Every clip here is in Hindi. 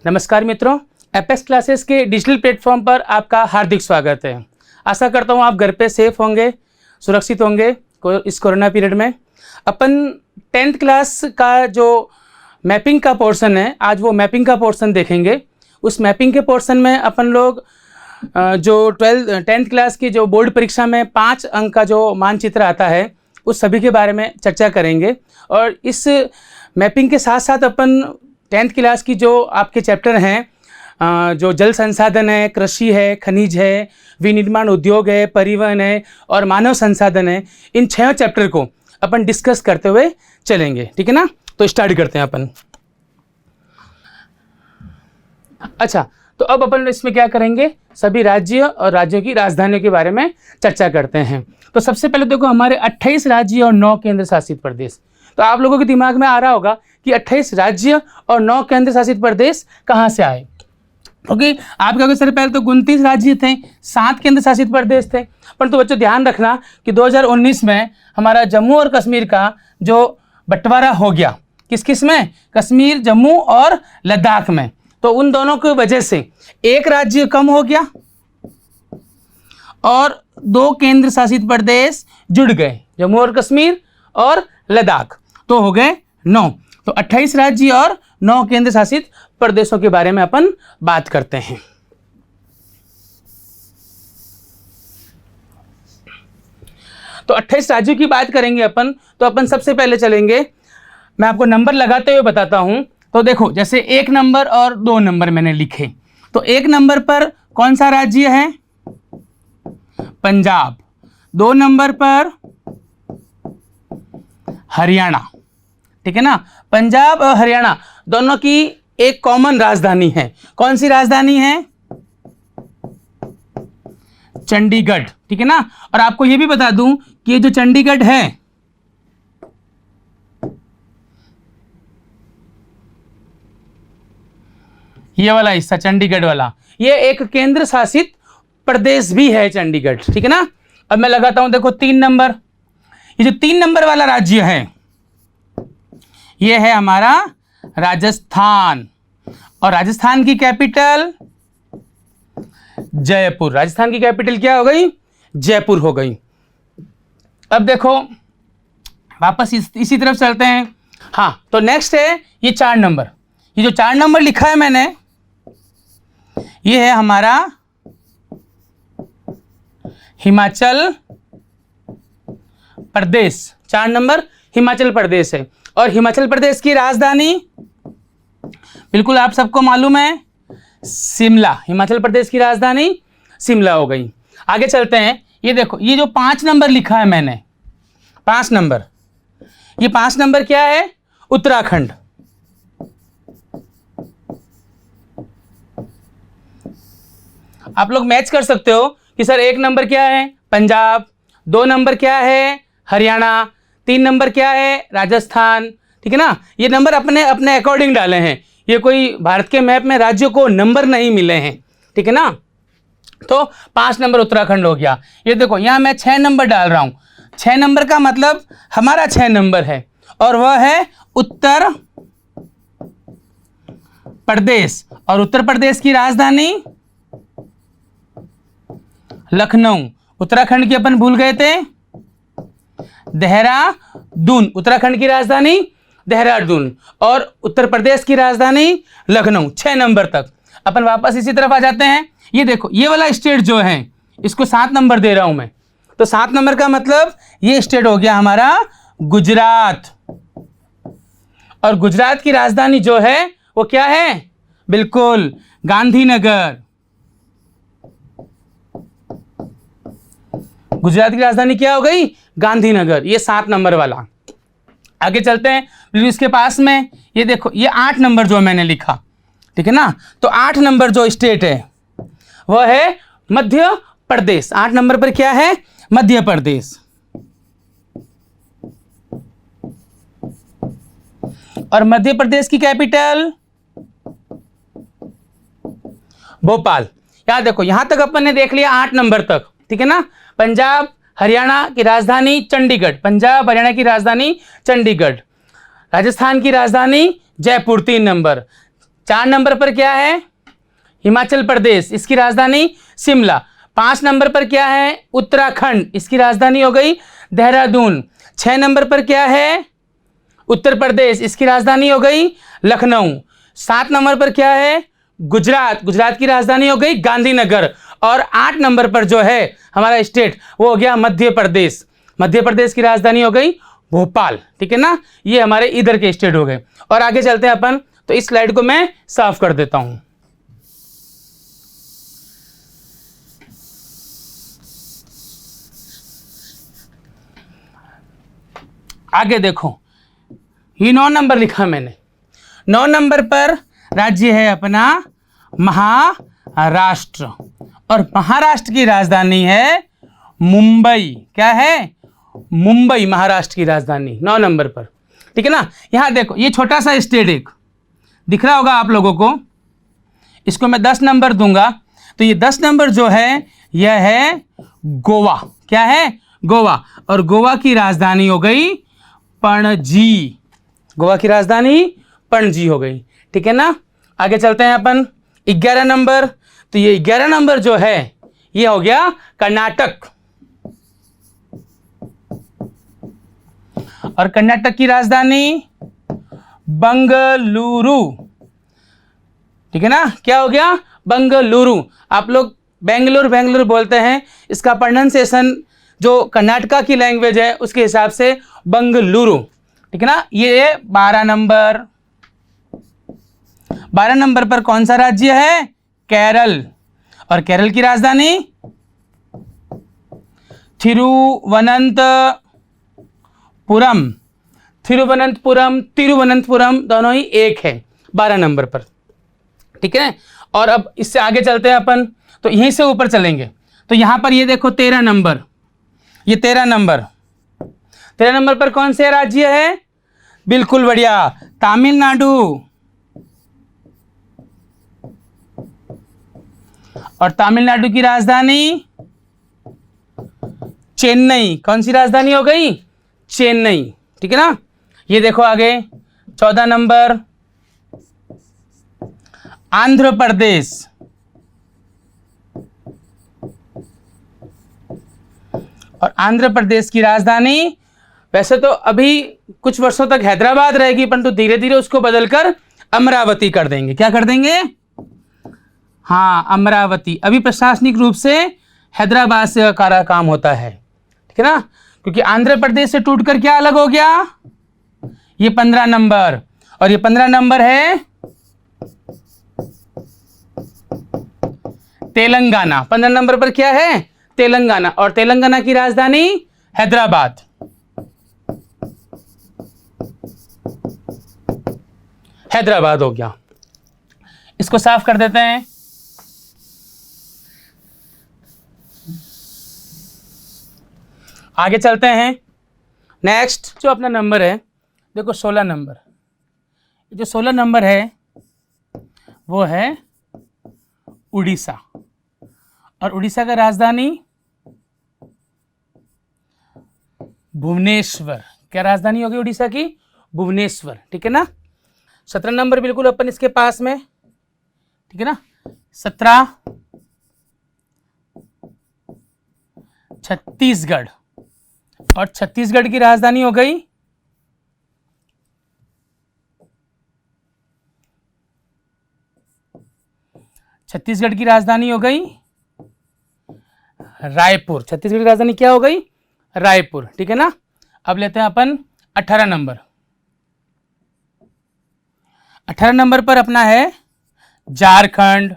नमस्कार मित्रों, एपेक्स क्लासेस के डिजिटल प्लेटफॉर्म पर आपका हार्दिक स्वागत है। आशा करता हूँ आप घर पे सेफ होंगे, सुरक्षित होंगे इस कोरोना पीरियड में। अपन 10th क्लास का जो मैपिंग का पोर्शन है, आज वो मैपिंग का पोर्शन देखेंगे। उस मैपिंग के पोर्शन में अपन लोग जो 10th क्लास की जो बोर्ड परीक्षा में 5 अंक का जो मानचित्र आता है उस सभी के बारे में चर्चा करेंगे। और इस मैपिंग के साथ साथ अपन 10th क्लास की जो आपके चैप्टर हैं, जो जल संसाधन है, कृषि है, खनिज है, विनिर्माण उद्योग है, परिवहन है और मानव संसाधन है, इन 6 चैप्टर को अपन डिस्कस करते हुए चलेंगे। ठीक है ना? तो स्टार्ट करते हैं अपन। अच्छा, तो अब अपन इसमें क्या करेंगे, सभी राज्य और राज्यों की राजधानियों के बारे में चर्चा करते हैं। तो सबसे पहले देखो, हमारे 28 राज्य और 9 केंद्र शासित प्रदेश। तो आप लोगों के दिमाग में आ रहा होगा कि 28 राज्य और 9 केंद्र शासित प्रदेश कहाँ से आए, क्योंकि आपके अगर सर पहले तो 29 राज्य थे, 7 केंद्र शासित प्रदेश थे। परंतु बच्चों ध्यान रखना कि 2019 में हमारा जम्मू और कश्मीर का जो बंटवारा हो गया, किस किस में, कश्मीर, जम्मू और लद्दाख में। तो उन दोनों की वजह से एक राज्य कम हो गया और 2 केंद्र शासित प्रदेश जुड़ गए, जम्मू और कश्मीर और लद्दाख, तो हो गए 9। तो 28 राज्य और 9 केंद्र शासित प्रदेशों के बारे में अपन बात करते हैं। तो 28 राज्यों की बात करेंगे अपन। तो अपन सबसे पहले चलेंगे, मैं आपको नंबर लगाते हुए बताता हूं। तो देखो, जैसे 1 नंबर और 2 नंबर मैंने लिखे, तो 1 नंबर पर कौन सा राज्य है, पंजाब। 2 नंबर पर हरियाणा। ठीक है ना? पंजाब और हरियाणा दोनों की एक कॉमन राजधानी है। कौन सी राजधानी है? चंडीगढ़। ठीक है ना? और आपको यह भी बता दूं कि ये जो चंडीगढ़ है, ये वाला हिस्सा चंडीगढ़ वाला, ये एक केंद्र शासित प्रदेश भी है चंडीगढ़। ठीक है ना? अब मैं लगाता हूं, देखो 3 नंबर, ये जो 3 नंबर वाला राज्य है ये है हमारा राजस्थान। और राजस्थान की कैपिटल जयपुर। राजस्थान की कैपिटल क्या हो गई? जयपुर हो गई। अब देखो वापस इसी तरफ चलते हैं। हाँ, तो नेक्स्ट है ये 4 नंबर। ये जो 4 नंबर लिखा है मैंने, ये है हमारा हिमाचल प्रदेश। 4 नंबर हिमाचल प्रदेश है। और हिमाचल प्रदेश की राजधानी बिल्कुल आप सबको मालूम है, शिमला। हिमाचल प्रदेश की राजधानी शिमला हो गई। आगे चलते हैं। ये देखो, ये जो 5 नंबर लिखा है मैंने, 5 नंबर, ये 5 नंबर क्या है? उत्तराखंड। आप लोग मैच कर सकते हो कि सर 1 नंबर क्या है? पंजाब। 2 नंबर क्या है? हरियाणा। 3 नंबर क्या है? राजस्थान। ठीक है ना? ये नंबर अपने अपने अकॉर्डिंग डाले हैं, ये कोई भारत के मैप में राज्यों को नंबर नहीं मिले हैं। ठीक है ना? तो 5 नंबर उत्तराखंड हो गया। ये देखो, यहाँ मैं 6 नंबर डाल रहा हूँ। 6 नंबर का मतलब हमारा 6 नंबर है और वह है उत्तर प्रदेश। और उत्तर प्रदेश की राजधानी लखनऊ। उत्तराखंड की अपन भूल गए थे, देहरादून। उत्तराखंड की राजधानी देहरादून और उत्तर प्रदेश की राजधानी लखनऊ। 6 नंबर तक। अपन वापस इसी तरफ आ जाते हैं। ये देखो, ये वाला स्टेट जो है इसको 7 नंबर दे रहा हूं मैं। तो 7 नंबर का मतलब ये स्टेट हो गया हमारा गुजरात। और गुजरात की राजधानी जो है वो क्या है? बिल्कुल गांधीनगर। गुजरात की राजधानी क्या हो गई? गांधीनगर। ये 7 नंबर वाला। आगे चलते हैं, इसके पास में ये देखो, ये 8 नंबर जो मैंने लिखा। ठीक है ना? तो 8 नंबर जो स्टेट है वह है मध्य प्रदेश। 8 नंबर पर क्या है? मध्य प्रदेश। और मध्य प्रदेश की कैपिटल भोपाल। याद देखो, यहां तक अपन ने देख लिया 8 नंबर तक। ठीक है ना? पंजाब हरियाणा की राजधानी चंडीगढ़। पंजाब हरियाणा की राजधानी चंडीगढ़। राजस्थान की राजधानी जयपुर 3 नंबर। 4 नंबर पर क्या है? हिमाचल प्रदेश, इसकी राजधानी शिमला। 5 नंबर पर क्या है? उत्तराखंड, इसकी राजधानी हो गई देहरादून। 6 नंबर पर क्या है? उत्तर प्रदेश, इसकी राजधानी हो गई लखनऊ। 7 नंबर पर क्या है? गुजरात, गुजरात की राजधानी हो गई गांधीनगर। और 8 नंबर पर जो है हमारा स्टेट वो हो गया मध्य प्रदेश, मध्य प्रदेश की राजधानी हो गई भोपाल। ठीक है ना, ये हमारे इधर के स्टेट हो गए। और आगे चलते हैं अपन, तो इस स्लाइड को मैं साफ कर देता हूं। आगे देखो, ये 9 नंबर लिखा मैंने। 9 नंबर पर राज्य है अपना महाराष्ट्र, और महाराष्ट्र की राजधानी है मुंबई। क्या है? मुंबई, महाराष्ट्र की राजधानी 9 नंबर पर। ठीक है ना, यहां देखो, ये छोटा सा स्टेट एक दिख रहा होगा आप लोगों को, इसको मैं 10 नंबर दूंगा। तो ये 10 नंबर जो है यह है गोवा। क्या है? गोवा। और गोवा की राजधानी हो गई पणजी। गोवा की राजधानी पणजी हो गई। ठीक है ना, आगे चलते हैं अपन 11 नंबर। तो ये 11 नंबर जो है ये हो गया कर्नाटक, और कर्नाटक की राजधानी बंगलुरु। ठीक है ना, क्या हो गया? बंगलुरु। आप लोग बेंगलुरु बेंगलुरु बोलते हैं, इसका प्रोनाउंसिएशन जो कर्नाटका की लैंग्वेज है उसके हिसाब से बंगलुरु। ठीक है ना, ये 12 नंबर। 12 नंबर पर कौन सा राज्य है? केरल, और केरल की राजधानी तिरुवनंतपुरम। तिरुवनंतपुरम, तिरुवनंतपुरम दोनों ही एक है 12 नंबर पर। ठीक है, और अब इससे आगे चलते हैं अपन, तो यहीं से ऊपर चलेंगे। तो यहां पर ये देखो 13 नंबर, ये 13 नंबर। 13 नंबर पर कौन से राज्य है? बिल्कुल बढ़िया, तमिलनाडु। और तमिलनाडु की राजधानी चेन्नई। कौन सी राजधानी हो गई? चेन्नई। ठीक है ना, ये देखो आगे 14 नंबर, आंध्र प्रदेश। और आंध्र प्रदेश की राजधानी, वैसे तो अभी कुछ वर्षों तक हैदराबाद रहेगी, परंतु धीरे धीरे उसको बदलकर अमरावती कर देंगे। क्या कर देंगे? हाँ, अमरावती। अभी प्रशासनिक रूप से हैदराबाद से का काम होता है। ठीक है ना, क्योंकि आंध्र प्रदेश से टूटकर क्या अलग हो गया? ये 15 नंबर, और ये 15 नंबर है तेलंगाना। 15 नंबर पर क्या है? तेलंगाना, और तेलंगाना की राजधानी हैदराबाद। हैदराबाद हो गया, इसको साफ कर देते हैं। आगे चलते हैं। नेक्स्ट जो अपना नंबर है, देखो 16 नंबर। जो 16 नंबर है वो है उड़ीसा, और उड़ीसा का राजधानी भुवनेश्वर। क्या राजधानी होगी उड़ीसा की? भुवनेश्वर। ठीक है ना, 17 नंबर बिल्कुल अपन इसके पास में। ठीक है ना, 17 छत्तीसगढ़, और छत्तीसगढ़ की राजधानी हो गई छत्तीसगढ़ की राजधानी हो गई रायपुर। छत्तीसगढ़ की राजधानी क्या हो गई? रायपुर। ठीक है ना, अब लेते हैं अपन 18 नंबर। 18 नंबर पर अपना है झारखंड।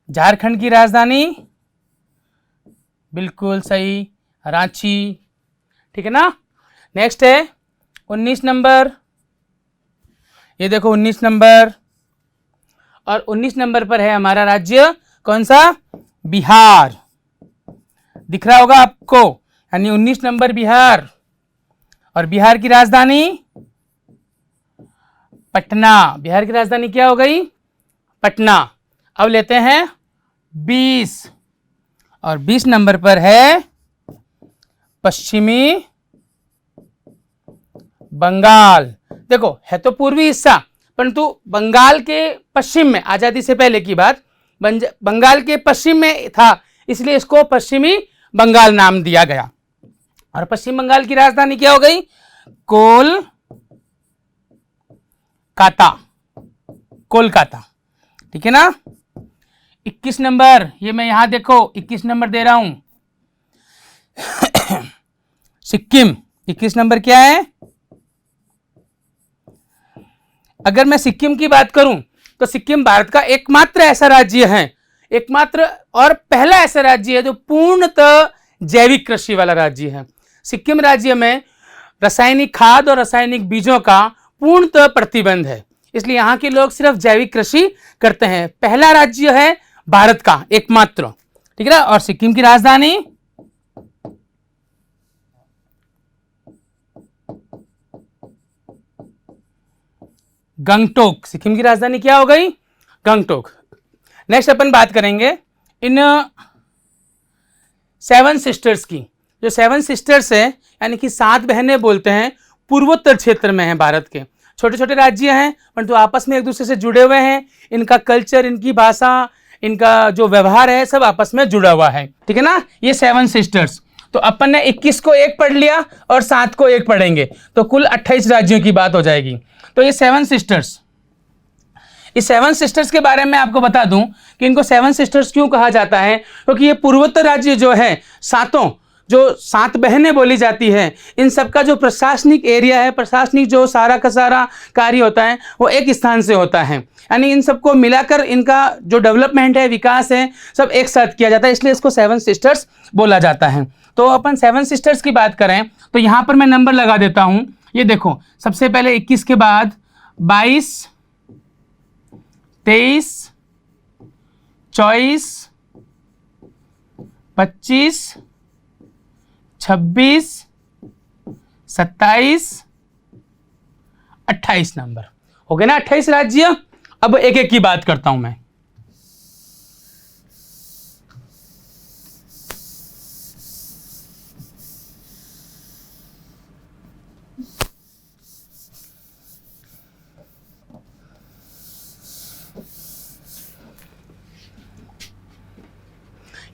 झारखंड की राजधानी बिल्कुल सही, रांची। ठीक है ना, नेक्स्ट है 19 नंबर। ये देखो 19 नंबर, और 19 नंबर पर है हमारा राज्य कौन सा? बिहार। दिख रहा होगा आपको, यानी 19 नंबर बिहार, और बिहार की राजधानी पटना। बिहार की राजधानी क्या हो गई? पटना। अब लेते हैं 20, और 20 नंबर पर है पश्चिमी बंगाल। देखो है तो पूर्वी हिस्सा, परंतु बंगाल के पश्चिम में, आजादी से पहले की बात, बंगाल के पश्चिम में था, इसलिए इसको पश्चिमी बंगाल नाम दिया गया। और पश्चिम बंगाल की राजधानी क्या हो गई? कोलकाता। ठीक है ना। 21 नंबर, ये मैं यहां देखो 21 नंबर दे रहा हूं, सिक्किम। 21 नंबर क्या है? अगर मैं सिक्किम की बात करूं तो सिक्किम भारत का एकमात्र ऐसा राज्य है, एकमात्र और पहला ऐसा राज्य है जो पूर्णतः जैविक कृषि वाला राज्य है। सिक्किम राज्य में रासायनिक खाद और रासायनिक बीजों का पूर्णतः प्रतिबंध है, इसलिए यहाँ के लोग सिर्फ जैविक कृषि करते हैं। पहला राज्य है भारत का एकमात्र। ठीक है ना। और सिक्किम की राजधानी गंगटोक। सिक्किम की राजधानी क्या हो गई? गंगटोक। नेक्स्ट अपन बात करेंगे इन 7 सिस्टर्स की। जो 7 सिस्टर्स है यानी कि 7 बहनें बोलते हैं, पूर्वोत्तर क्षेत्र में है भारत के। छोटे छोटे राज्य हैं परंतु आपस में एक दूसरे से जुड़े हुए हैं। इनका कल्चर, इनकी भाषा, इनका जो व्यवहार है सब आपस में जुड़ा हुआ है। ठीक है ना। ये 7 सिस्टर्स। तो अपन ने 21 को एक पढ़ लिया और 7 को एक पढ़ेंगे तो कुल 28 राज्यों की बात हो जाएगी। तो ये 7 सिस्टर्स, इस 7 सिस्टर्स के बारे में आपको बता दूं कि इनको 7 सिस्टर्स क्यों कहा जाता है, क्योंकि ये पूर्वोत्तर राज्य जो है, सातों जो 7 बहनें बोली जाती है, इन सबका जो प्रशासनिक एरिया है, प्रशासनिक जो सारा का सारा कार्य होता है वो एक स्थान से होता है। यानी इन सबको मिलाकर इनका जो डेवलपमेंट है, विकास है, सब एक साथ किया जाता है, इसलिए इसको 7 सिस्टर्स बोला जाता है। तो अपन 7 सिस्टर्स की बात करें तो यहाँ पर मैं नंबर लगा देता हूँ। ये देखो, सबसे पहले 21 के बाद 22, 23, 24, 25, 26, 27, 28 नंबर हो गए ना, 28 राज्य। अब एक एक की बात करता हूं मैं।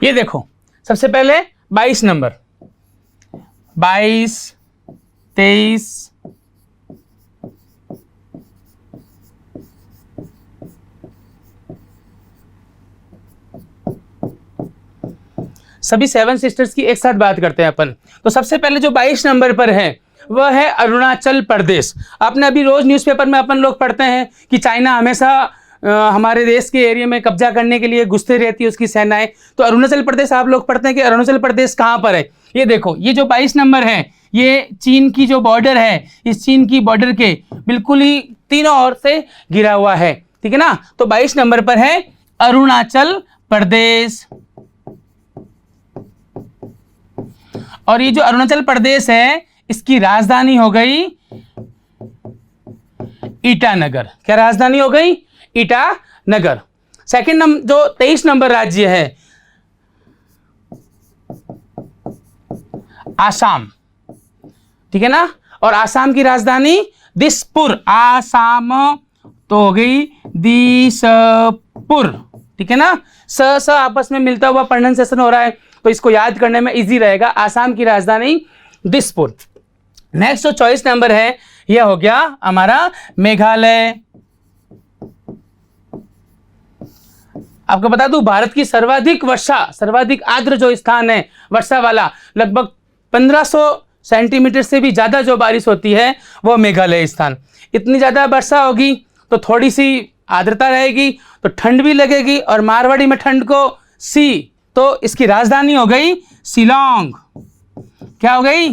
ये देखो, सबसे पहले 22 नंबर, 22, 23, सभी 7 सिस्टर्स की एक साथ बात करते हैं अपन। तो सबसे पहले जो 22 नंबर पर है वह है अरुणाचल प्रदेश। आपने अभी रोज न्यूज़पेपर में अपन लोग पढ़ते हैं कि चाइना हमेशा हमारे देश के एरिया में कब्जा करने के लिए घुसते रहती है उसकी सेनाएं। तो अरुणाचल प्रदेश आप लोग पढ़ते हैं कि अरुणाचल प्रदेश कहाँ पर है। ये देखो, ये जो 22 नंबर है ये चीन की जो बॉर्डर है, इस चीन की बॉर्डर के बिल्कुल ही तीनों ओर से घिरा हुआ है। ठीक है ना। तो 22 नंबर पर है अरुणाचल प्रदेश। और ये जो अरुणाचल प्रदेश है इसकी राजधानी हो गई ईटानगर। क्या राजधानी हो गई? ईटानगर। सेकंड नंबर जो 23 नंबर राज्य है आसाम। ठीक है ना। और आसाम की राजधानी दिसपुर। आसाम तो हो गई दिसपुर। ठीक है ना। स आपस में मिलता हुआ प्रोनाउंसिएशन हो रहा है तो इसको याद करने में इजी रहेगा। आसाम की राजधानी दिसपुर। नेक्स्ट जो 24 नंबर है यह हो गया हमारा मेघालय। आपको बता दूं, भारत की सर्वाधिक वर्षा, सर्वाधिक आर्द्र जो स्थान है वर्षा वाला, लगभग 1500 सेंटीमीटर से भी ज़्यादा जो बारिश होती है वो मेघालय स्थान। इतनी ज़्यादा वर्षा होगी तो थोड़ी सी आर्द्रता रहेगी तो ठंड भी लगेगी, और मारवाड़ी में ठंड को सी, तो इसकी राजधानी हो गई शिलोंग। क्या हो गई?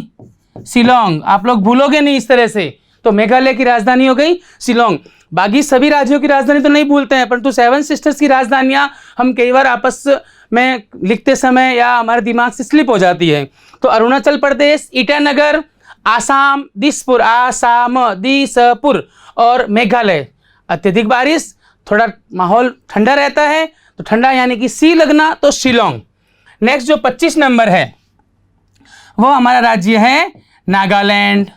शिलोंग। आप लोग भूलोगे नहीं इस तरह से। तो मेघालय की राजधानी हो गई शिलोंग। बाकी सभी राज्यों की राजधानी तो नहीं भूलते हैं, परंतु 7 सिस्टर्स की राजधानियां हम कई बार आपस में लिखते समय या हमारे दिमाग से स्लिप हो जाती है। तो अरुणाचल प्रदेश ईटानगर, आसाम दिसपुर, आसाम दिसपुर, और मेघालय अत्यधिक बारिश, थोड़ा माहौल ठंडा रहता है तो ठंडा यानी कि सी लगना, तो शिलोंग। नेक्स्ट जो 25 नंबर है वो हमारा राज्य है नागालैंड।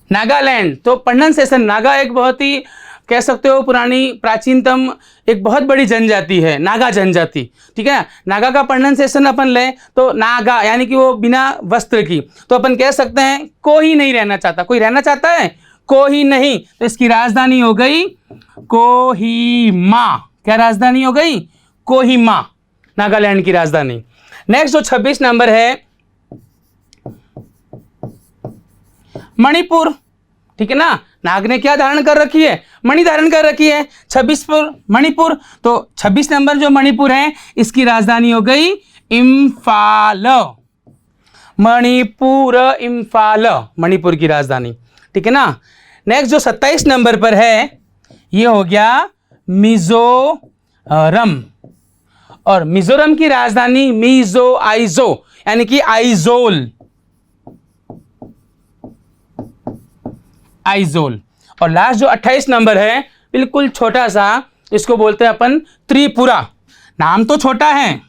नागालैंड, तो प्रोनाउंसिएशन, नागा एक बहुत ही कह सकते हो पुरानी प्राचीनतम एक बहुत बड़ी जनजाति है, नागा जनजाति, ठीक है। नागा का प्रोनाउंसिएशन अपन लें तो नागा यानी कि वो बिना वस्त्र की, तो अपन कह सकते हैं कोई नहीं रहना चाहता। कोई रहना चाहता है? कोही नहीं, तो इसकी राजधानी हो गई कोहिमा। क्या राजधानी हो गई? कोहिमा, नागालैंड की राजधानी। नेक्स्ट जो 26 नंबर है मणिपुर, ठीक है ना। नाग ने क्या धारण कर रखी है? मणि धारण कर रखी है। 26 पर मणिपुर, तो 26 नंबर जो मणिपुर है इसकी राजधानी हो गई इम्फाल। मणिपुर, इम्फाल मणिपुर की राजधानी, ठीक है ना। नेक्स्ट जो 27 नंबर पर है ये हो गया मिजोरम, और मिजोरम की राजधानी मिजो आइजो यानी कि आइजोल, आइजोल। और लास्ट जो 28 नंबर है बिल्कुल छोटा सा, इसको बोलते हैं अपन त्रिपुरा। नाम तो छोटा है,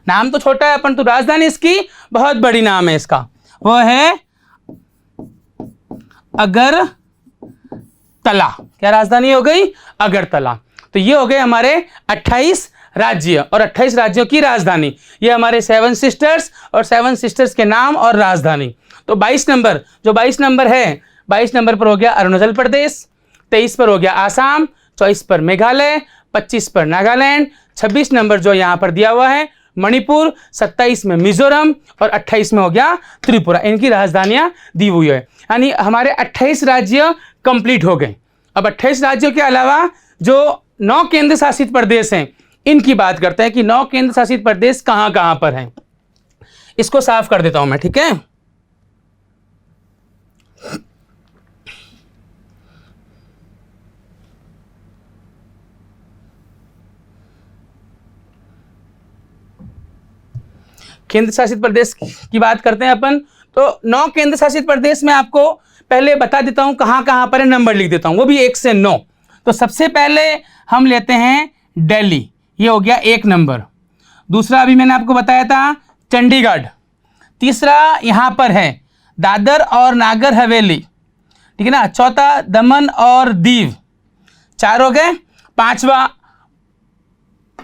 नाम तो छोटा है अपन, तो राजधानी इसकी बहुत बड़ी नाम है इसका, वो है अगरतला। क्या राजधानी हो गई? अगरतला। तो ये हो गए हमारे 28 राज्य और 28 राज्यों की राजधानी। ये हमारे 7 सिस्टर्स और 7 सिस्टर्स के नाम और राजधानी। तो 22 नंबर, जो 22 नंबर है, 22 नंबर पर हो गया अरुणाचल प्रदेश, 23 पर हो गया आसाम, 24 पर मेघालय, 25 पर नागालैंड, 26 नंबर जो यहाँ पर दिया हुआ है मणिपुर, 27 में मिजोरम और 28 में हो गया त्रिपुरा। इनकी राजधानियां दी हुई है, यानी हमारे 28 राज्य कंप्लीट हो गए। अब 28 राज्यों के अलावा जो 9 केंद्र शासित प्रदेश हैं इनकी बात करते हैं कि 9 केंद्र शासित प्रदेश कहां कहां पर हैं। इसको साफ कर देता हूं मैं, ठीक है। केंद्र शासित प्रदेश की बात करते हैं अपन, तो 9 केंद्र शासित प्रदेश में आपको पहले बता देता हूं कहां कहां पर है, नंबर लिख देता हूं, वो भी 1 से 9। तो सबसे पहले हम लेते हैं दिल्ली, ये हो गया 1 नंबर। दूसरा अभी मैंने आपको बताया था चंडीगढ़। तीसरा यहां पर है दादर और नागर हवेली, ठीक है ना। चौथा दमन और दीव, 4 हो गए। 5वां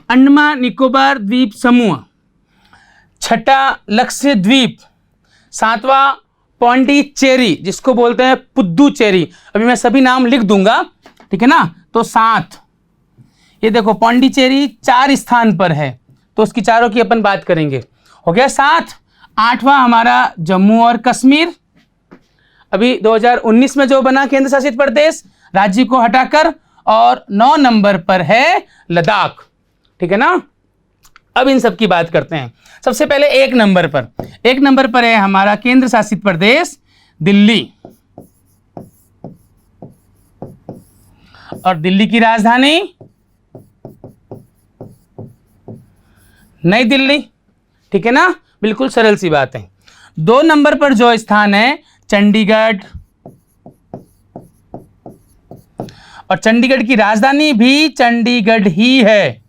अंडमान निकोबार द्वीप समूह। 6ठा लक्षद्वीप। 7वां पौंडीचेरी जिसको बोलते हैं पुद्दुचेरी। अभी मैं सभी नाम लिख दूंगा, ठीक है ना। तो 7, ये देखो पौंडीचेरी 4 स्थान पर है, तो उसकी चारों की अपन बात करेंगे, हो गया 7। 8वां हमारा जम्मू और कश्मीर, अभी 2019 में जो बना केंद्र शासित प्रदेश राज्य को हटाकर, और 9 नंबर पर है लद्दाख, ठीक है ना। अब इन सब की बात करते हैं। सबसे पहले 1 नंबर पर, 1 नंबर पर है हमारा केंद्र शासित प्रदेश दिल्ली, और दिल्ली की राजधानी नई दिल्ली, ठीक है ना। बिल्कुल सरल सी बात है। 2 नंबर पर जो स्थान है चंडीगढ़, और चंडीगढ़ की राजधानी भी चंडीगढ़ ही है।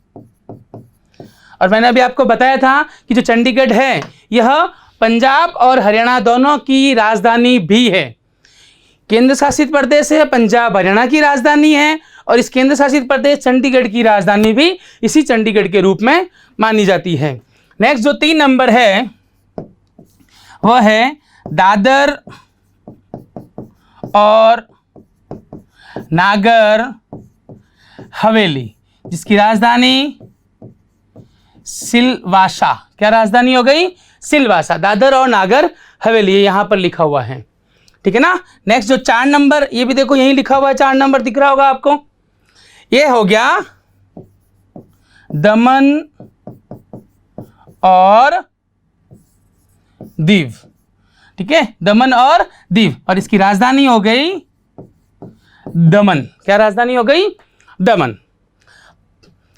और मैंने अभी आपको बताया था कि जो चंडीगढ़ है यह पंजाब और हरियाणा दोनों की राजधानी भी है। केंद्र शासित प्रदेश है, पंजाब हरियाणा की राजधानी है, और इस केंद्र शासित प्रदेश चंडीगढ़ की राजधानी भी इसी चंडीगढ़ के रूप में मानी जाती है। नेक्स्ट जो 3 नंबर है वह है दादर और नागर हवेली, जिसकी राजधानी सिलवासा। क्या राजधानी हो गई? सिलवासा। दादर और नागर हवेली यहां पर लिखा हुआ है, ठीक है ना। नेक्स्ट जो 4 नंबर, ये भी देखो यहीं लिखा हुआ है, 4 नंबर दिख रहा होगा आपको, ये हो गया दमन और दीव, ठीक है, दमन और दीव, और इसकी राजधानी हो गई दमन। क्या राजधानी हो गई? दमन।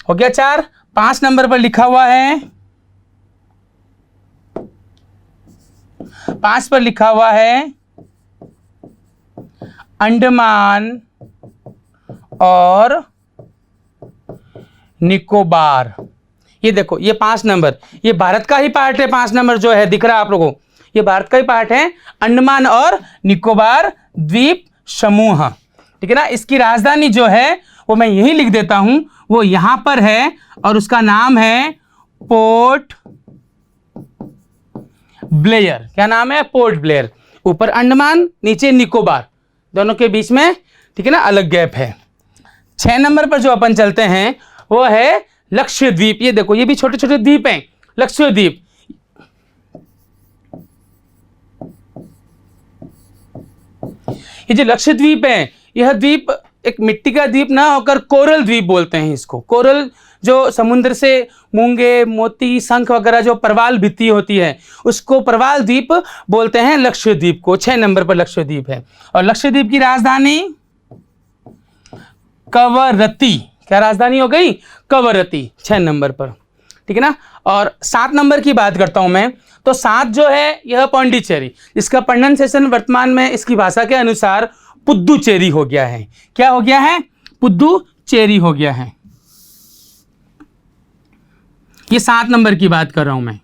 हो गया 4। 5 नंबर पर लिखा हुआ है, 5 पर लिखा हुआ है अंडमान और निकोबार। ये देखो ये 5 नंबर, ये भारत का ही पार्ट है। 5 नंबर जो है दिख रहा है आप लोगों को, ये भारत का ही पार्ट है, अंडमान और निकोबार द्वीप समूह, ठीक है ना। इसकी राजधानी जो है वो मैं यही लिख देता हूं, वो यहां पर है और उसका नाम है पोर्ट ब्लेयर। क्या नाम है? Port Blair. ऊपर अंडमान, नीचे निकोबार, दोनों के बीच में, ठीक है ना, अलग गैप है। 6 नंबर पर जो अपन चलते हैं वो है लक्षद्वीप। ये देखो, ये भी छोटे छोटे द्वीप हैं, लक्षद्वीप। ये जो लक्षद्वीप है, यह द्वीप एक मिट्टी का द्वीप ना होकर कोरल द्वीप बोलते हैं इसको। कोरल जो समुद्र से मूंगे, मोती, शंख वगैरह जो परवाल भित्ति होती है उसको परवाल द्वीप बोलते हैं, लक्षद्वीप को। 6 नंबर पर लक्षद्वीप है। और लक्षद्वीप की राजधानी कवरत्ती। क्या राजधानी हो गई? कवरत्ती, 6 नंबर पर, ठीक है ना। और 7 नंबर की बात करता हूं मैं, तो 7 जो है यह पौंडीचेरी, इसका प्रोनाउंसिएशन वर्तमान में इसकी भाषा के अनुसार पुद्दुचेरी हो गया है। क्या हो गया है? पुद्दुचेरी हो गया है। ये 7 नंबर की बात कर रहा हूं मैं,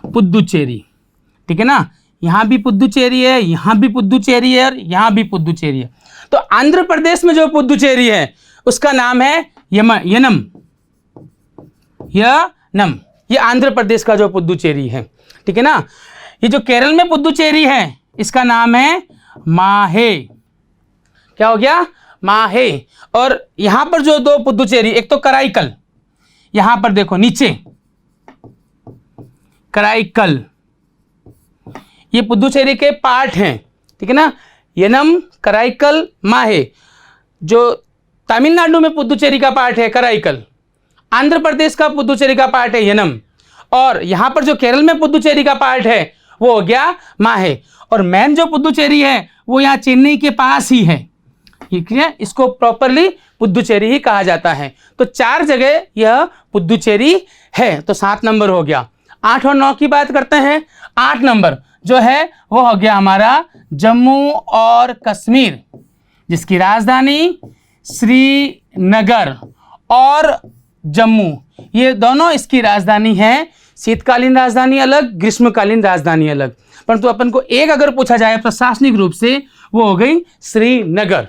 पुद्दुचेरी, ठीक है ना। यहां भी पुद्दुचेरी है, यहां भी पुद्दुचेरी है और यहां भी पुद्दुचेरी है। तो आंध्र प्रदेश में जो पुद्दुचेरी है उसका नाम है यनम। ये आंध्र प्रदेश का जो पुद्दुचेरी है, ठीक है ना। ये जो केरल में पुद्दुचेरी है इसका नाम है माहे। क्या हो गया? माहे। और यहां पर जो 2 पुद्दुचेरी, एक तो कराईकल, यहां पर देखो नीचे कराईकल, ये पुद्दुचेरी के पार्ट हैं, ठीक है ना। यनम, कराईकल, माहे। जो तमिलनाडु में पुद्दुचेरी का पार्ट है कराईकल, आंध्र प्रदेश का पुद्दुचेरी का पार्ट है यनम, और यहां पर जो केरल में पुद्दुचेरी का पार्ट है वो हो गया माहे। और मेन जो पुद्दुचेरी है वो यहाँ चेन्नई के पास ही है, ठीक है। इसको प्रॉपरली पुद्दुचेरी ही कहा जाता है। तो 4 जगह यह पुद्दुचेरी है। तो 7 नंबर हो गया। 8 और 9 की बात करते हैं। 8 नंबर जो है वो हो गया हमारा जम्मू और कश्मीर, जिसकी राजधानी श्रीनगर और जम्मू, ये दोनों इसकी राजधानी है। शीतकालीन राजधानी अलग, ग्रीष्मकालीन राजधानी अलग। परंतु अपन को एक अगर पूछा जाए प्रशासनिक रूप से, वो हो गई श्रीनगर,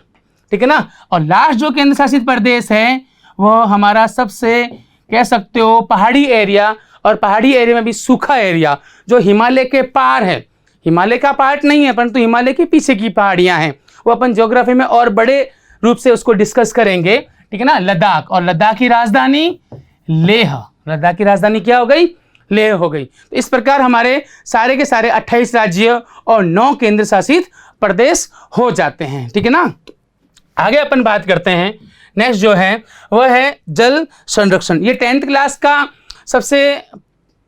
ठीक है ना। और लास्ट जो केंद्र शासित प्रदेश है वो हमारा सबसे कह सकते हो पहाड़ी एरिया, और पहाड़ी एरिया में भी सूखा एरिया जो हिमालय के पार है। हिमालय का पार्ट नहीं है परंतु हिमालय के पीछे की पहाड़ियां हैं, वो अपन ज्योग्राफी में और बड़े रूप से उसको डिस्कस करेंगे, ठीक है ना। लद्दाख, और लद्दाख की राजधानी लेह। लद्दाख की राजधानी क्या हो गई? लेह हो गई। तो इस प्रकार हमारे सारे के सारे 28 राज्य और 9 केंद्र शासित प्रदेश हो जाते हैं, ठीक है ना। आगे अपन बात करते हैं। नेक्स्ट जो है वह है जल संरक्षण। ये 10th क्लास का सबसे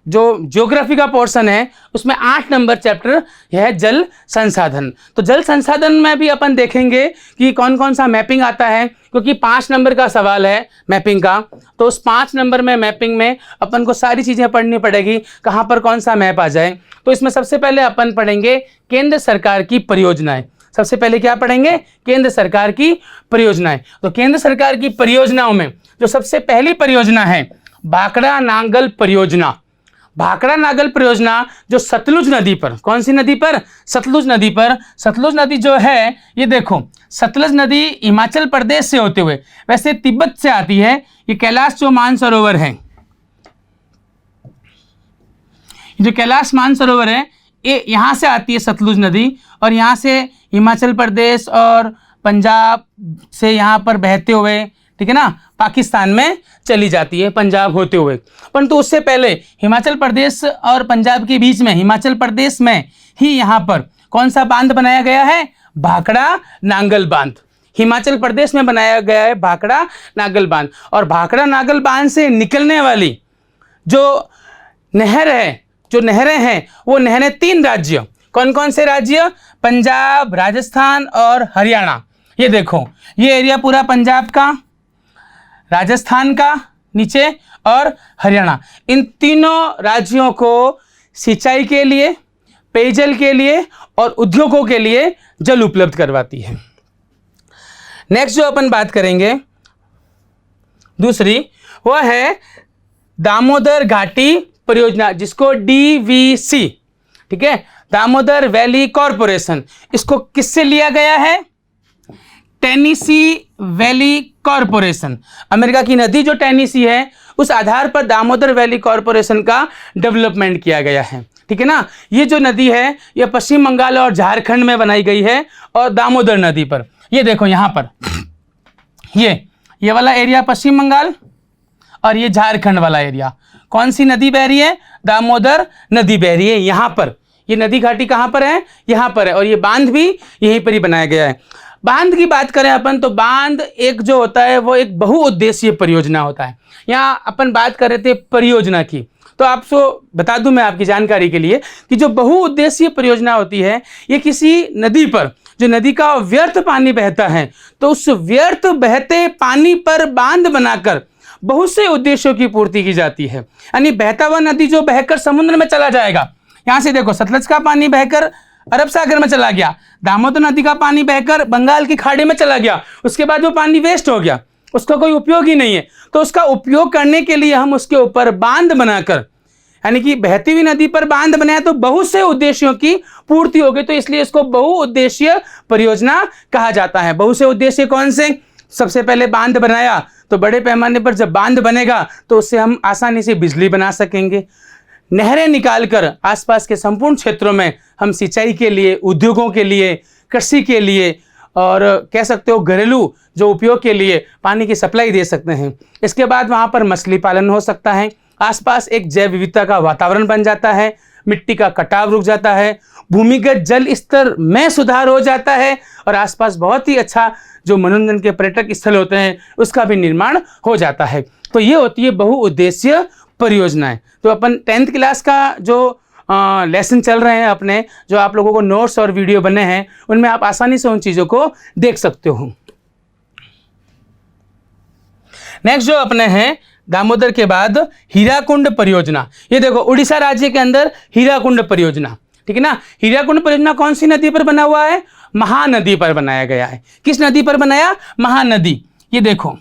जो ज्योग्राफी का पोर्शन है उसमें 8 नंबर चैप्टर है जल संसाधन। तो जल संसाधन में भी अपन देखेंगे कि कौन कौन सा मैपिंग आता है, क्योंकि 5 नंबर का सवाल है मैपिंग का। तो उस 5 नंबर में मैपिंग में अपन को सारी चीज़ें पढ़नी पड़ेगी, कहाँ पर कौन सा मैप आ जाए। तो इसमें सबसे पहले अपन पढ़ेंगे केंद्र सरकार की परियोजनाएं। सबसे पहले क्या पढ़ेंगे? केंद्र सरकार की परियोजनाएं। तो केंद्र सरकार की परियोजनाओं में जो सबसे पहली परियोजना है भाखड़ा नांगल परियोजना। भाखड़ा नांगल परियोजना जो सतलुज नदी पर, कौन सी नदी पर? सतलुज नदी पर। सतलुज नदी जो है ये देखो, सतलुज नदी हिमाचल प्रदेश से होते हुए वैसे तिब्बत से आती है। ये कैलाश जो मानसरोवर है, जो कैलाश मानसरोवर है ये यहाँ से आती है सतलुज नदी, और यहाँ से हिमाचल प्रदेश और पंजाब से यहाँ पर बहते हुए, ठीक है ना, पाकिस्तान में चली जाती है पंजाब होते हुए। परंतु उससे पहले हिमाचल प्रदेश और पंजाब के बीच में, हिमाचल प्रदेश में ही यहाँ पर कौन सा बांध बनाया गया है? भाखड़ा नांगल बांध। हिमाचल प्रदेश में बनाया गया है भाखड़ा नांगल बांध। और भाखड़ा नांगल बांध से निकलने वाली जो नहर है, जो नहरें हैं वो नहरें 3 राज्य, कौन कौन से राज्य? पंजाब, राजस्थान और हरियाणा। ये देखो, ये एरिया पूरा पंजाब का, राजस्थान का नीचे और हरियाणा, इन तीनों राज्यों को सिंचाई के लिए, पेयजल के लिए और उद्योगों के लिए जल उपलब्ध करवाती है। नेक्स्ट जो अपन बात करेंगे दूसरी, वह है दामोदर घाटी परियोजना, जिसको DVC, ठीक है, दामोदर वैली कॉरपोरेशन, इसको किससे लिया गया है? टेनेसी वैली कॉरपोरेशन, अमेरिका की नदी जो टेनेसी है उस आधार पर दामोदर वैली कॉरपोरेशन का डेवलपमेंट किया गया है, ठीक है ना। ये जो नदी है ये पश्चिम बंगाल और झारखंड में बनाई गई है, और दामोदर नदी पर, ये देखो यहाँ पर ये वाला एरिया पश्चिम बंगाल और ये झारखंड वाला एरिया, कौन सी नदी बह रही है? दामोदर नदी बह रही है यहाँ पर। ये नदी घाटी कहाँ पर है? यहाँ पर है, और ये बांध भी यहीं पर ही बनाया गया है। बांध की बात करें अपन तो बांध एक जो होता है वो एक बहुउद्देशीय परियोजना होता है। यहाँ अपन बात कर रहे थे परियोजना की, तो आपको बता दूं मैं आपकी जानकारी के लिए कि जो बहुउद्देशीय परियोजना होती है ये किसी नदी पर, जो नदी का व्यर्थ पानी बहता है, तो उस व्यर्थ बहते पानी पर बांध बनाकर बहुत से उद्देश्यों की पूर्ति की जाती है। यानी बहता हुआ नदी जो बहकर समुद्र में चला जाएगा, यहाँ से देखो सतलज का पानी बहकर अरब सागर में चला गया, दामोदर नदी का पानी बहकर बंगाल की खाड़ी में चला गया, उसके बाद वो पानी वेस्ट हो गया, उसका कोई उपयोग ही नहीं है, तो उसका उपयोग करने के लिए हम उसके ऊपर बांध बनाकर, यानी कि बहती हुई नदी पर बांध बनाया तो बहुत से उद्देश्यों की पूर्ति हो गई, तो इसलिए इसको बहुउद्देशीय परियोजना कहा जाता है। बहुत से उद्देश्य कौन से? सबसे पहले बांध बनाया, तो बड़े पैमाने पर जब बांध बनेगा तो उससे हम आसानी से बिजली बना सकेंगे। नहरें निकालकर आसपास के संपूर्ण क्षेत्रों में हम सिंचाई के लिए, उद्योगों के लिए, कृषि के लिए और कह सकते हो घरेलू जो उपयोग के लिए पानी की सप्लाई दे सकते हैं। इसके बाद वहाँ पर मछली पालन हो सकता है, आसपास एक जैव विविधता का वातावरण बन जाता है, मिट्टी का कटाव रुक जाता है, भूमिगत जल स्तर में सुधार हो जाता है, और आसपास बहुत ही अच्छा जो मनोरंजन के पर्यटक स्थल होते हैं उसका भी निर्माण हो जाता है। तो ये होती है बहुउद्देशीय परियोजनाएं। तो अपन 10th क्लास का जो लेसन चल रहे हैं अपने, जो आप लोगों को नोट्स और वीडियो बने हैं, उनमें आप आसानी से उन चीज़ों को देख सकते हो। नेक्स्ट जो अपने हैं दामोदर के बाद हीराकुंड परियोजना, ये देखो उड़ीसा राज्य के अंदर हीराकुंड परियोजना, ठीक है ना। हीराकुंड परियोजना कौन सी नदी पर बना हुआ है? महानदी पर बनाया गया है। किस नदी पर बनाया? महानदी। ये देखो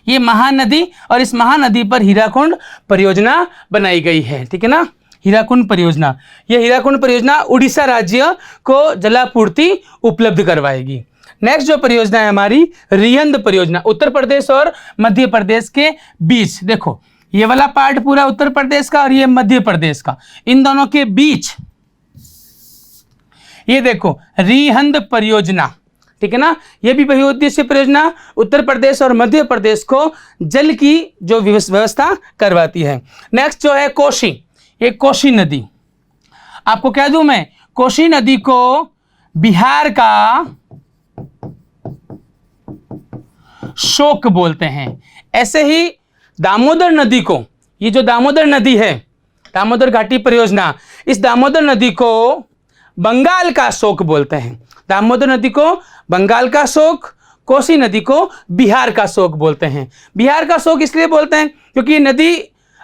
ये महानदी, और इस महानदी पर हीराकुंड परियोजना बनाई गई है, ठीक है ना। हीराकुंड परियोजना, ये हीराकुंड परियोजना उड़ीसा राज्य को जलापूर्ति उपलब्ध करवाएगी। नेक्स्ट जो परियोजना है हमारी रिहंद परियोजना, उत्तर प्रदेश और मध्य प्रदेश के बीच, देखो ये वाला पार्ट पूरा उत्तर प्रदेश का और ये मध्य प्रदेश का, इन दोनों के बीच ये देखो रिहंद परियोजना, ठीक है ना। ये भी बहुउद्देशीय परियोजना उत्तर प्रदेश और मध्य प्रदेश को जल की जो व्यवस्था करवाती है। नेक्स्ट जो है कोसी, ये कोसी नदी, आपको कह दूं मैं, कोसी नदी को बिहार का शोक बोलते हैं। ऐसे ही दामोदर नदी को, ये जो दामोदर नदी है, दामोदर घाटी परियोजना, इस दामोदर नदी को बंगाल का शोक बोलते हैं। दामोदर नदी को बंगाल का शोक, कोसी नदी को बिहार का शोक बोलते हैं। बिहार का शोक इसलिए बोलते हैं क्योंकि ये नदी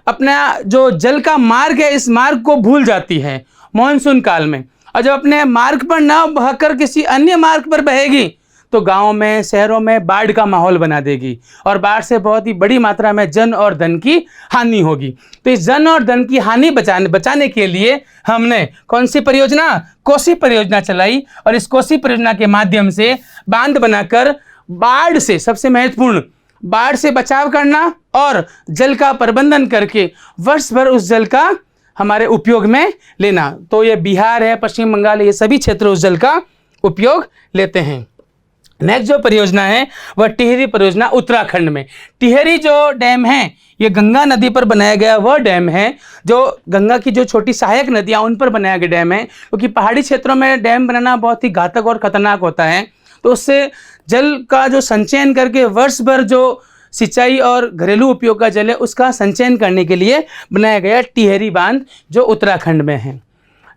अपना जो जल का मार्ग है, इस मार्ग को भूल जाती है मानसून काल में, और जब अपने मार्ग पर न बहकर किसी अन्य मार्ग पर बहेगी तो गाँव में, शहरों में बाढ़ का माहौल बना देगी, और बाढ़ से बहुत ही बड़ी मात्रा में जन और धन की हानि होगी। तो इस जन और धन की हानि बचाने के लिए हमने कौन सी परियोजना? कोसी परियोजना चलाई, और इस कोसी परियोजना के माध्यम से बांध बनाकर बाढ़ से, सबसे महत्वपूर्ण, बाढ़ से बचाव करना और जल का प्रबंधन करके वर्ष भर उस जल का हमारे उपयोग में लेना। तो ये बिहार है, पश्चिम बंगाल है, ये सभी क्षेत्र उस जल का उपयोग लेते हैं। नेक्स्ट जो परियोजना है वह टिहरी परियोजना उत्तराखंड में। टिहरी जो डैम है ये गंगा नदी पर बनाया गया वह डैम है, जो गंगा की जो छोटी सहायक नदियां उन पर बनाया गया डैम है, क्योंकि पहाड़ी क्षेत्रों में डैम बनाना बहुत ही घातक और खतरनाक होता है। तो उससे जल का जो संचयन करके वर्ष भर जो सिंचाई और घरेलू उपयोग का जल है उसका संचयन करने के लिए बनाया गया टिहरी बांध, जो उत्तराखंड में है।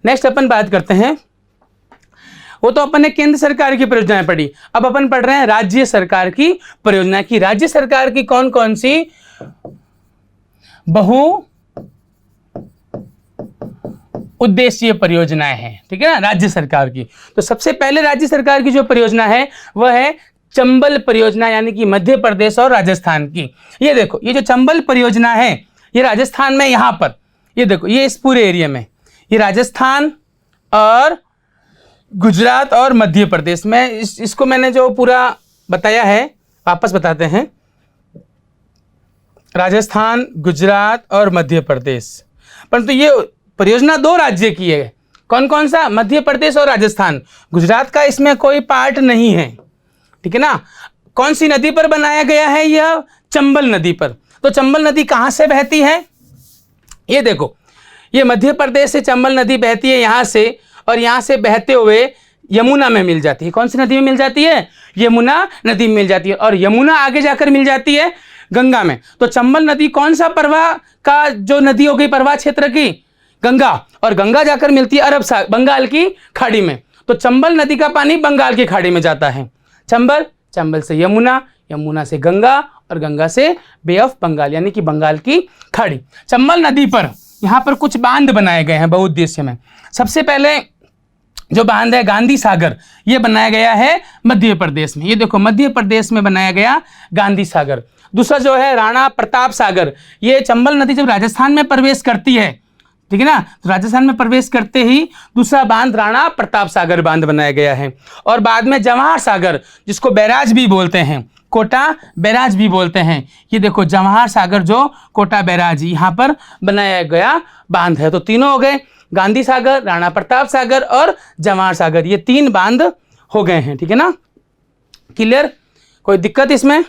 नेक्स्ट अपन बात करते हैं, वो तो अपन ने केंद्र सरकार की परियोजनाएं पढ़ी, अब अपन पढ़ रहे हैं राज्य सरकार की परियोजना की। राज्य सरकार की कौन कौन सी बहु उद्देशीय परियोजनाएं हैं, ठीक है ना, राज्य सरकार की। तो सबसे पहले राज्य सरकार की जो परियोजना है वह है चंबल परियोजना, यानी कि मध्य प्रदेश और राजस्थान की। ये देखो, ये जो चंबल परियोजना है ये राजस्थान में यहाँ पर, ये देखो, ये इस पूरे एरिया में, ये राजस्थान और गुजरात और मध्य प्रदेश में, इसको मैंने जो पूरा बताया है वापस बताते हैं। राजस्थान, गुजरात और मध्य प्रदेश, परंतु ये परियोजना 2 राज्य की है। कौन कौन सा? मध्य प्रदेश और राजस्थान। गुजरात का इसमें कोई पार्ट नहीं है, ठीक है ना। कौन सी नदी पर बनाया गया है? यह चंबल नदी पर। तो चंबल नदी कहाँ से बहती है? ये देखो, ये मध्य प्रदेश से चंबल नदी बहती है यहाँ से, और यहाँ से बहते हुए यमुना में मिल जाती है। कौन सी नदी में मिल जाती है? यमुना नदी में मिल जाती है, और यमुना आगे जाकर मिल जाती है गंगा में। तो चंबल नदी कौन सा प्रवाह का जो नदी हो गई प्रवाह क्षेत्र की? गंगा, और गंगा जाकर मिलती है अरब सागर, बंगाल की खाड़ी में। तो चंबल नदी का पानी बंगाल की खाड़ी में जाता है। चंबल, चंबल से यमुना, यमुना से गंगा, और गंगा से बे ऑफ बंगाल यानी कि बंगाल की खाड़ी। चंबल नदी पर यहाँ पर कुछ बांध बनाए गए हैं बहुउद्देश्य में। सबसे पहले जो बांध है गांधी सागर, ये बनाया गया है मध्य प्रदेश में। ये देखो, मध्य प्रदेश में बनाया गया गांधी सागर। दूसरा जो है राणा प्रताप सागर, ये चंबल नदी जब राजस्थान में प्रवेश करती है, ठीक है ना, तो राजस्थान में प्रवेश करते ही दूसरा बांध राणा प्रताप सागर बांध बनाया गया है। और बाद में जवाहर सागर, जिसको बैराज भी बोलते हैं, कोटा बैराज भी बोलते हैं। ये देखो जवाहर सागर जो कोटा बैराज यहाँ पर बनाया गया बांध है। तो तीनों हो गए, गांधी सागर, राणा प्रताप सागर और जवाहर सागर, ये 3 बांध हो गए हैं, ठीक है ना। क्लियर? कोई दिक्कत इसमें?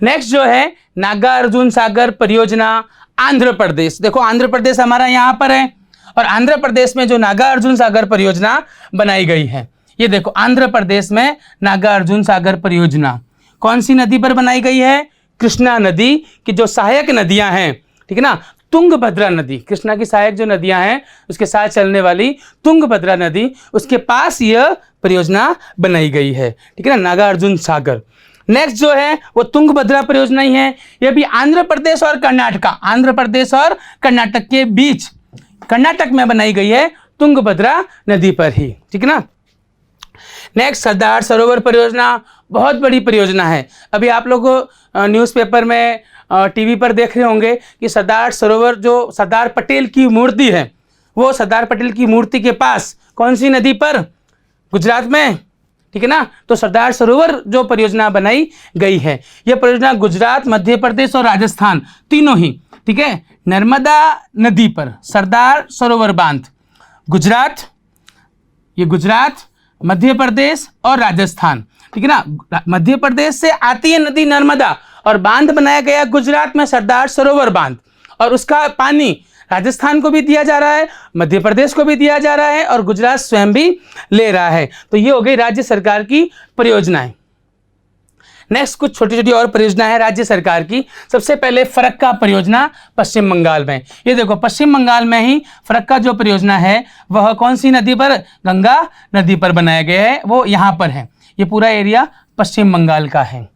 नेक्स्ट जो है नागार्जुन सागर परियोजना, आंध्र प्रदेश। देखो, आंध्र प्रदेश हमारा यहाँ पर है, और आंध्र प्रदेश में जो नागार्जुन सागर परियोजना बनाई गई है, ये देखो आंध्र प्रदेश में नागार्जुन सागर परियोजना कौन सी नदी पर बनाई गई है? कृष्णा नदी की जो सहायक नदियां हैं, ठीक है ना, तुंगभद्रा नदी, कृष्णा की सहायक जो नदियां हैं उसके साथ चलने वाली तुंगभद्रा नदी, उसके पास यह परियोजना बनाई गई है, ठीक है ना, नागार्जुन सागर। नेक्स्ट जो है वो तुंगभद्रा परियोजना ही है, यह भी आंध्र प्रदेश और कर्नाटक, आंध्र प्रदेश और कर्नाटक के बीच, कर्नाटक में बनाई गई है तुंगभद्रा नदी पर ही, ठीक है ना। नेक्स्ट सरदार सरोवर परियोजना, बहुत बड़ी परियोजना है। अभी आप लोग न्यूज़पेपर में, टीवी पर देख रहे होंगे कि सरदार सरोवर, जो सरदार पटेल की मूर्ति है, वो सरदार पटेल की मूर्ति के पास कौन सी नदी पर? गुजरात में, ठीक है ना। तो सरदार सरोवर जो परियोजना बनाई गई है, यह परियोजना गुजरात, मध्य प्रदेश और राजस्थान तीनों ही, ठीक है, नर्मदा नदी पर सरदार सरोवर बांध, गुजरात, ये गुजरात, मध्य प्रदेश और राजस्थान, ठीक है ना। मध्य प्रदेश से आती है नदी नर्मदा, और बांध बनाया गया गुजरात में सरदार सरोवर बांध, और उसका पानी राजस्थान को भी दिया जा रहा है, मध्य प्रदेश को भी दिया जा रहा है, और गुजरात स्वयं भी ले रहा है। तो ये हो गई राज्य सरकार की परियोजनाएं। नेक्स्ट कुछ छोटी छोटी और परियोजनाएं हैं राज्य सरकार की। सबसे पहले फरक्का परियोजना पश्चिम बंगाल में। ये देखो, पश्चिम बंगाल में ही फरक्का जो परियोजना है वह कौन सी नदी पर? गंगा नदी पर बनाया गया है, वो यहाँ पर है। ये पूरा एरिया पश्चिम बंगाल का है।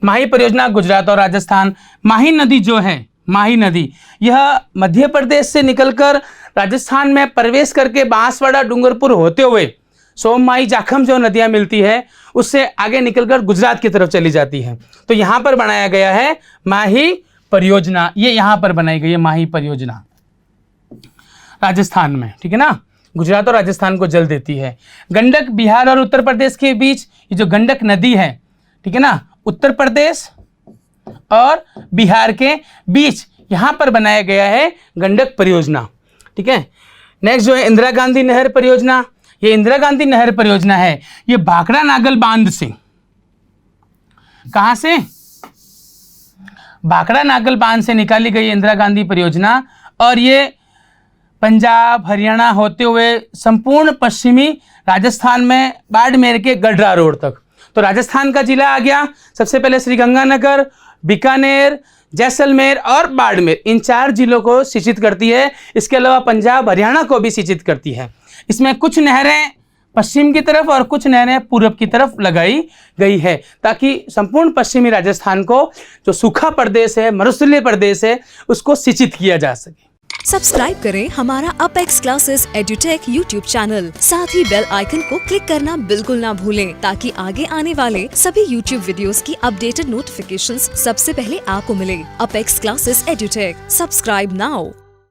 माही परियोजना गुजरात और राजस्थान। माही नदी जो है, माही नदी, यह मध्य प्रदेश से निकलकर राजस्थान में प्रवेश करके बांसवाड़ा, डूंगरपुर होते हुए सोममाई, जाखम जो नदियां मिलती है उससे आगे निकलकर गुजरात की तरफ चली जाती है। तो यहाँ पर बनाया गया है माही परियोजना, ये यहाँ पर बनाई गई है माही परियोजना राजस्थान में, ठीक है ना। गुजरात और राजस्थान को जल देती है। गंडक बिहार और उत्तर प्रदेश के बीच, ये जो गंडक नदी है, ठीक है ना, उत्तर प्रदेश और बिहार के बीच यहाँ पर बनाया गया है गंडक परियोजना, ठीक है। नेक्स्ट जो है इंदिरा गांधी नहर परियोजना। ये इंदिरा गांधी नहर परियोजना है, ये भाखड़ा नागल बांध से, कहां से? भाखड़ा नागल बांध से निकाली गई इंदिरा गांधी परियोजना, और ये पंजाब, हरियाणा होते हुए संपूर्ण पश्चिमी राजस्थान में बाड़मेर के गढ़रा रोड तक। तो राजस्थान का जिला आ गया, सबसे पहले श्रीगंगानगर, बीकानेर, जैसलमेर और बाड़मेर, इन 4 जिलों को सिंचित करती है। इसके अलावा पंजाब, हरियाणा को भी सिंचित करती है। इसमें कुछ नहरें पश्चिम की तरफ और कुछ नहरें पूर्व की तरफ लगाई गई है, ताकि संपूर्ण पश्चिमी राजस्थान को जो सूखा प्रदेश है, मरुस्थलीय प्रदेश है, उसको सिंचित किया जा सके। सब्सक्राइब करें हमारा apex classes edutech YouTube channel. साथ ही बेल आइकन को क्लिक करना बिल्कुल ना भूलें ताकि आगे आने वाले सभी यूट्यूब वीडियोस की अपडेटेड नोटिफिकेशंस सबसे पहले आपको मिले। Apex classes edutech, subscribe now.